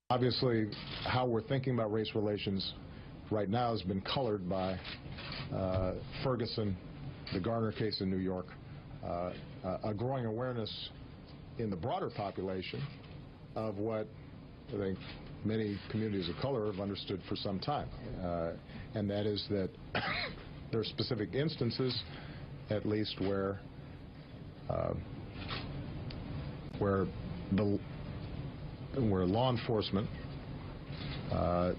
Obviously, how we're thinking about race relations right now has been colored by Ferguson, the Garner case in New York, a growing awareness in the broader population of what I think many communities of color have understood for some time, and that is that there are specific instances, at least, where law enforcement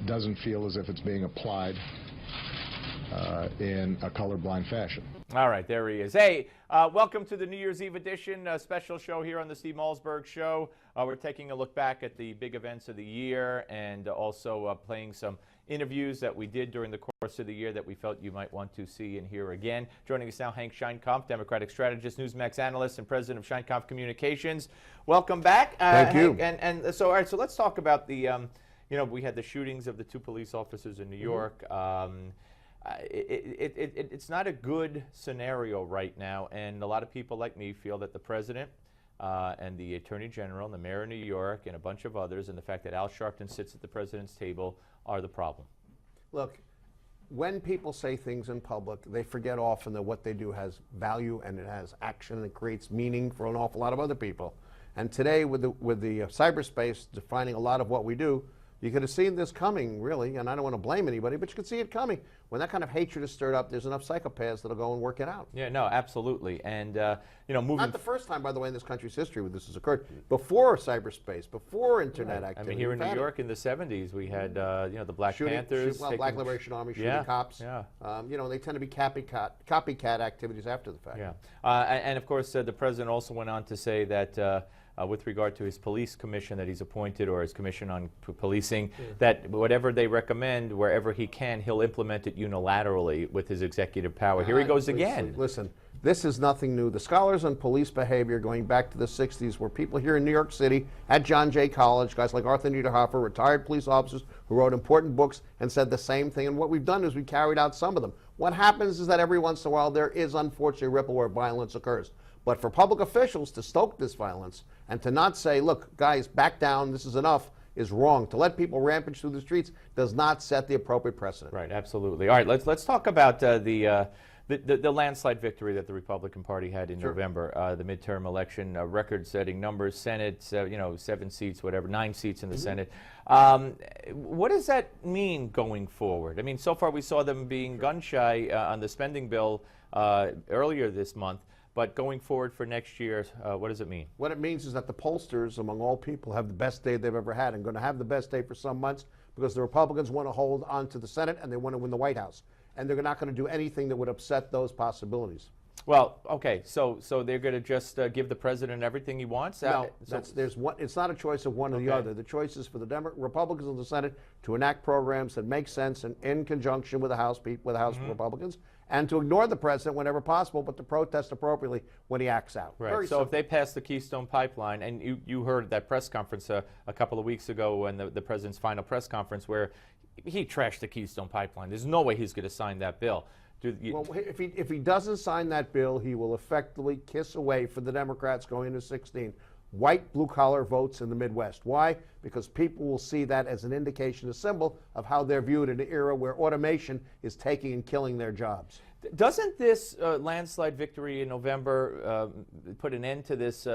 doesn't feel as if it's being applied in a colorblind fashion. All right, there he is. Hey, welcome to the New Year's Eve edition, a special show here on the Steve Malzberg Show. We're taking a look back at the big events of the year and also playing some interviews that we did during the course of the year that we felt you might want to see and hear again. Joining us now, Sheinkopf, Democratic strategist, Newsmax analyst, and president of Sheinkopf Communications. Welcome back. Thank you. And so, all right, so let's talk about the, we had the shootings of the 2 police officers in New York. It's not a good scenario right now, and a lot of people like me feel that the president and the attorney general and the mayor of New York and a bunch of others, and the fact that Al Sharpton sits at the president's table, are the problem. Look, when people say things in public, they forget often that what they do has value and it has action and it creates meaning for an awful lot of other people. And today, with the cyberspace defining a lot of what we do, you could have seen this coming, really, and I don't want to blame anybody, but you could see it coming. When that kind of hatred is stirred up, there's enough psychopaths that'll go and work it out. Yeah, no, absolutely. And, moving... Not the first time, by the way, in this country's history where this has occurred. Before cyberspace, before internet activity. I mean, here in New York in the 70s, we had, the Black Panthers. Black Liberation Army shooting cops. Yeah. They tend to be copycat activities after the fact. Yeah. And, of course, the president also went on to say that with regard to his police commission that he's appointed, or his commission on policing, that whatever they recommend, wherever he can, he'll implement it unilaterally with his executive power. Here he goes again. Listen, this is nothing new. The scholars on police behavior going back to the 60s were people here in New York City at John Jay College, guys like Arthur Niederhofer, retired police officers who wrote important books and said the same thing. And what we've done is we carried out some of them. What happens is that every once in a while there is unfortunately a ripple where violence occurs. But for public officials to stoke this violence and to not say, look, guys, back down, this is enough, is wrong. To let people rampage through the streets does not set the appropriate precedent. Right, absolutely. All right, let's talk about the landslide victory that the Republican Party had in November, the midterm election, record-setting numbers, Senate, 7 seats, whatever, 9 seats in the Senate. What does that mean going forward? I mean, so far we saw them being gun-shy on the spending bill earlier this month. But going forward for next year, what does it mean? What it means is that the pollsters, among all people, have the best day they've ever had and going to have the best day for some months because the Republicans want to hold on to the Senate and they want to win the White House. And they're not going to do anything that would upset those possibilities. Well, okay, so they're going to just give the president everything he wants? No, it's not a choice of one or the other. The choice is for the Republicans in the Senate to enact programs that make sense and in conjunction with the House Republicans, and to ignore the president whenever possible, but to protest appropriately when he acts out. Right. So if they pass the Keystone Pipeline, and you heard that press conference a couple of weeks ago when the president's final press conference where he trashed the Keystone Pipeline. There's no way he's going to sign that bill. Well, if he doesn't sign that bill, he will effectively kiss away for the Democrats going into 16 white blue-collar votes in the Midwest. Why? Because people will see that as an indication, a symbol of how they're viewed in an era where automation is taking and killing their jobs. Doesn't this landslide victory in November put an end to this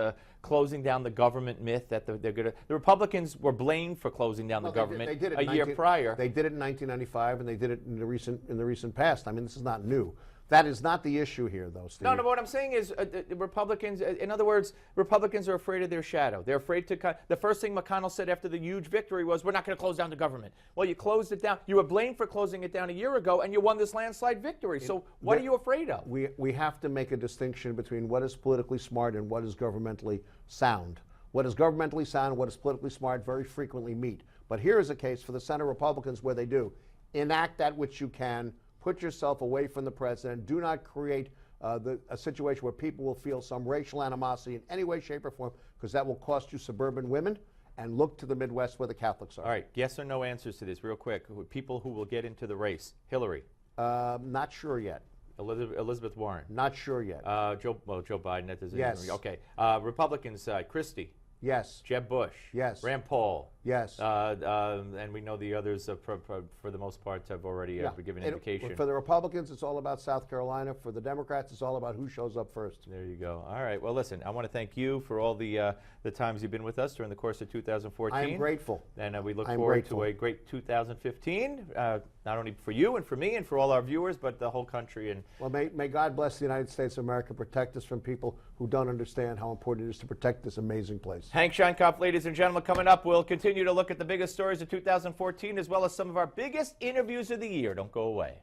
closing down the government myth that the Republicans were blamed for closing down the government a year prior? They did it in 1995, and they did it in the recent past. I mean, this is not new. That is not the issue here, though, Steve. No, but what I'm saying is Republicans, in other words, Republicans are afraid of their shadow. They're afraid to the first thing McConnell said after the huge victory was, we're not going to close down the government. Well, you closed it down. You were blamed for closing it down a year ago, and you won this landslide victory. So what are you afraid of? We have to make a distinction between what is politically smart and what is governmentally sound. What is governmentally sound and what is politically smart very frequently meet. But here is a case for the Senate Republicans where they do. Enact that which you can. Put yourself away from the president. Do not create a situation where people will feel some racial animosity in any way, shape, or form, because that will cost you suburban women. And look to the Midwest where the Catholics are. All right, yes or no answers to this real quick. People who will get into the race. Hillary. Not sure yet. Elizabeth Warren. Not sure yet. Joe Biden. Yes. Okay. Republicans, Christie. Yes. Jeb Bush. Yes. Rand Paul. Yes. And we know the others, for the most part, have already given indication. For the Republicans, it's all about South Carolina. For the Democrats, it's all about who shows up first. There you go. All right. Well, listen, I want to thank you for all the times you've been with us during the course of 2014. I am grateful. And we look forward to a great 2015, not only for you and for me and for all our viewers, but the whole country. And well, may God bless the United States of America, protect us from people who don't understand how important it is to protect this amazing place. Hank Sheinkopf, ladies and gentlemen, coming up, we'll continue to look at the biggest stories of 2014 as well as some of our biggest interviews of the year. Don't go away.